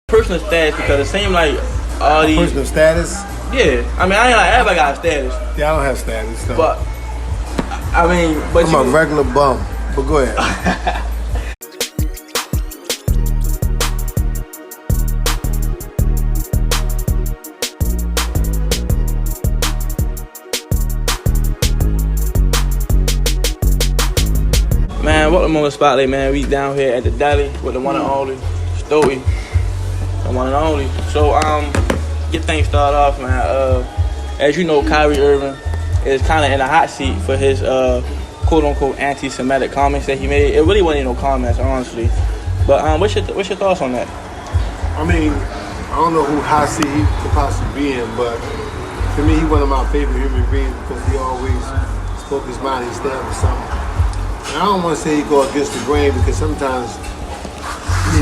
Personal status because it seemed like all these personal status. Yeah, I mean, I ain't like everybody got status. Yeah, I don't have status. So. But I mean, but I'm a regular bum. But go ahead. Man, welcome on the spotlight, man. We down here at the deli with the one and only Stokey, the one and only. So get things started off, man. As you know, Kyrie Irving is kind of in a hot seat for his quote-unquote anti-Semitic comments that he made. It really wasn't no comments, honestly. But what's your thoughts on that? I mean, I don't know who hot seat he could possibly be in, but to me, he's one of my favorite human beings because he always spoke his mind. He stand for something. And I don't want to say he go against the grain because sometimes,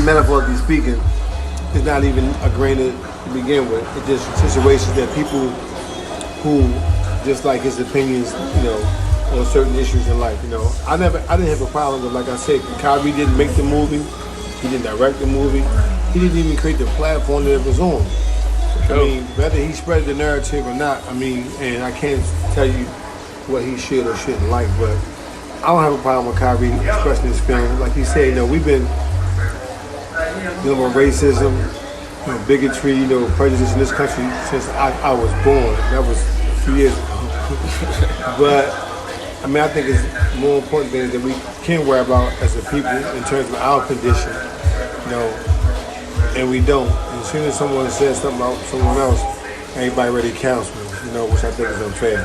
metaphorically speaking, it's not even a grain to begin with. It's just situations that people who just like his opinions, on certain issues in life. I didn't have a problem with, like I said, Kyrie didn't make the movie, he didn't direct the movie, he didn't even create the platform that it was on. I mean, whether he spread the narrative or not, and I can't tell you what he should or shouldn't like, but I don't have a problem with Kyrie expressing his feelings. Like he said, we've been dealing with racism, bigotry, prejudice in this country since I was born. That was a few years ago. But I think it's more important things that we can worry about as a people in terms of our condition, and we don't. And as soon as someone says something about someone else, everybody ready to cancel them, which I think is unfair.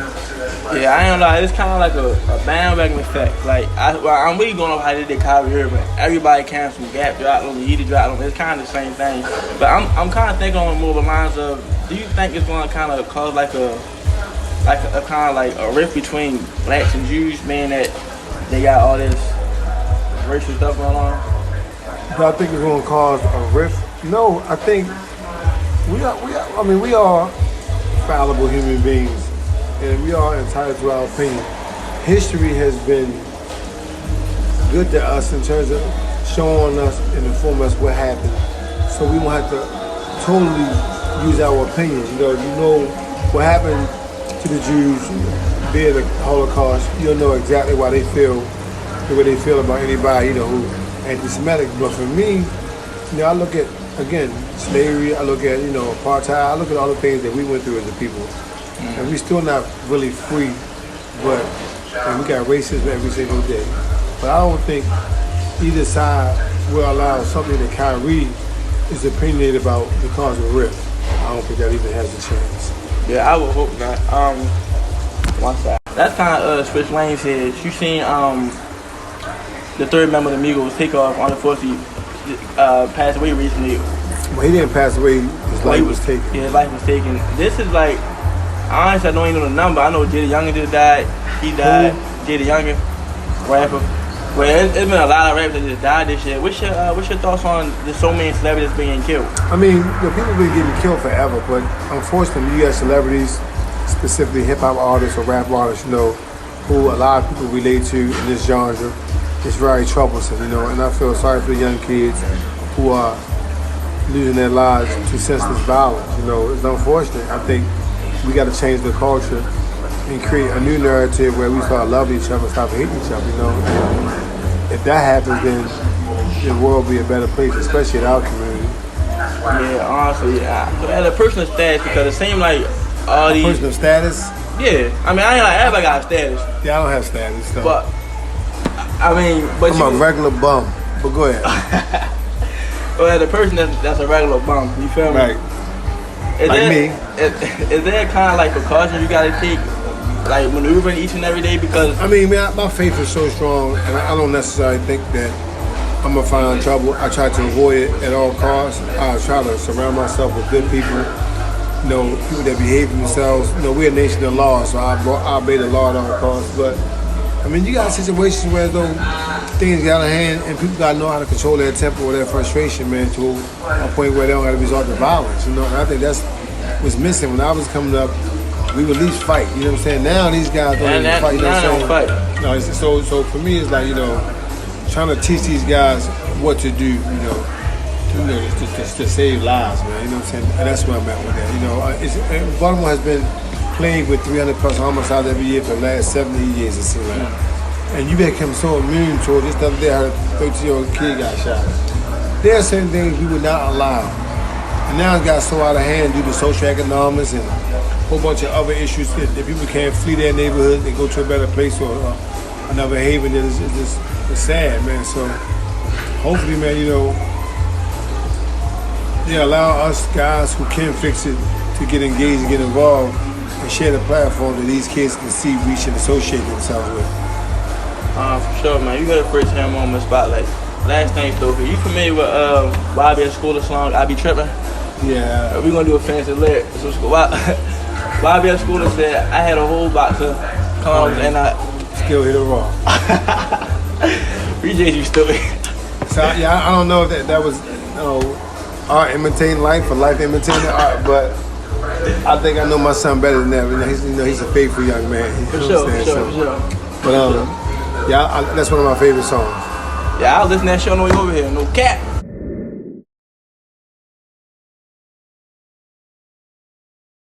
Yeah, I ain't gonna lie, it's kind of like a bandwagon effect. Like, I'm really going off how they did Kyrie Irving. Everybody canceled him, Gap dropped him, Yeezy dropped him. It's kind of the same thing. But I'm kind of thinking on more the lines of, do you think it's going to kind of cause like a kind of like a rift between blacks and Jews, being that they got all this racial stuff going on? Do I think it's going to cause a rift? No, I think we are fallible human beings. And we are entitled to our opinion. History has been good to us in terms of showing us and informing us what happened. So we won't have to totally use our opinions. You know what happened to the Jews, be it the Holocaust. You'll know exactly why they feel the way they feel about anybody, who's anti-Semitic. But for me, I look at, again, slavery, I look at, apartheid, I look at all the things that we went through as a people. And we're still not really free, and we got racism every single day. But I don't think either side will allow something that Kyrie is opinionated about to cause a rift. I don't think that even has a chance. Yeah, I would hope not. One side. That's kind of switch lanes here. You seen the third member of the Migos, Takeoff, unfortunately passed away recently. Well, he didn't pass away. His life was taken. Yeah, his life was taken. This is like, honestly, I don't even know the number. I know Jay the Younger just died. He died. Jay the Younger, rapper. Well, it's been a lot of rappers that just died this year. What's your thoughts on the so many celebrities being killed? People been getting killed forever, but unfortunately, you got celebrities, specifically hip hop artists or rap artists, who a lot of people relate to in this genre. It's very troublesome, and I feel sorry for the young kids who are losing their lives to senseless violence. It's unfortunate. I think we got to change the culture and create a new narrative where we start loving each other and stop hating each other, And if that happens, then the world will be a better place, especially in our community. Yeah, honestly, at a personal status, because it seemed like all these... Personal status? Yeah. I ain't like everybody got status. Yeah, I don't have status, though. But I'm a regular bum, but go ahead. Well, as a person that's a regular bum, you feel me? Right. Is there kind of like precautions you gotta take, like maneuvering each and every day? Because my faith is so strong, and I don't necessarily think that I'm gonna find trouble. I try to avoid it at all costs. I try to surround myself with good people, people that behave themselves. We're a nation of law, so I obey the law at all costs. But you got situations where things get out of hand, and people gotta know how to control their temper or their frustration, man, to a point where they don't gotta resort to violence. And I think that's what's missing. When I was coming up, we would at least fight. You know what I'm saying? Now these guys don't even fight. Don't fight. No, so for me, it's like trying to teach these guys what to do. you know, to save lives, man. You know what I'm saying? And that's where I'm at with that. You know, Baltimore has been plagued with 300 plus homicides every year for the last 70 years, it seems like. And you become so immune to it. Just the other day, I heard a 13-year-old kid got shot. There are certain things we would not allow. And now it's got so out of hand due to social economics and a whole bunch of other issues that people can't flee their neighborhood and go to a better place or another haven. It's sad, man. So hopefully, man, you know, they allow us guys who can fix it to get engaged and get involved and share the platform that these kids can see, reach, and associate themselves with. For sure, man. You got a first-hand moment spotlight. Last thing, Stokey. You familiar with Bobby at School of Song, I Be Trippin'? Yeah. We're going to do a fancy lyric. So, Bobby at School said, I had a whole box of condoms and I... Still hit it wrong. Appreciate you, Stokey. So, yeah, I don't know if that was, you know, art imitating life or life imitating art, but I think I know my son better than that. He's a faithful young man. For sure. But yeah, that's one of my favorite songs. Yeah, I'll listen to that show on the way over here. No cap.